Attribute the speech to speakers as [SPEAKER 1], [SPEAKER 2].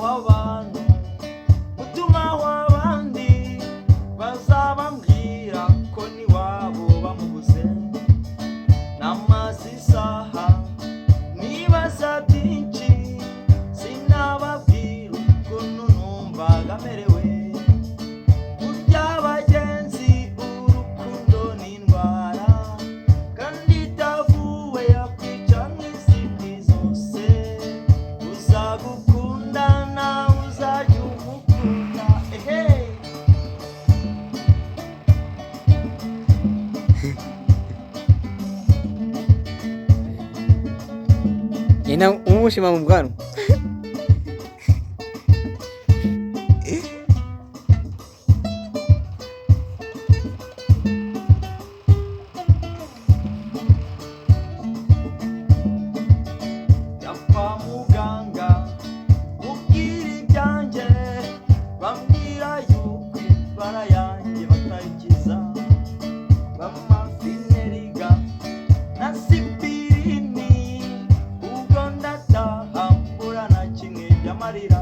[SPEAKER 1] w'abantu mutuma w'abandi bazabambwira ko niwabo bamubuze namaze isaha nibaza byinshi sinababwira ukuntu numvaga merewe burya abagenzi urukundo ni indwara kandi itavuwe yakwica nk'izindi zose uzagukunda nawe uzajya umukunda
[SPEAKER 2] Ina umushima mu bwanwa.
[SPEAKER 1] kwa muganga ubwira ibyanjye bambwira yuko indwara yanjye batayikiza bamafineriga na sipirini ubwo ndataha mbura na kimwe by'amarira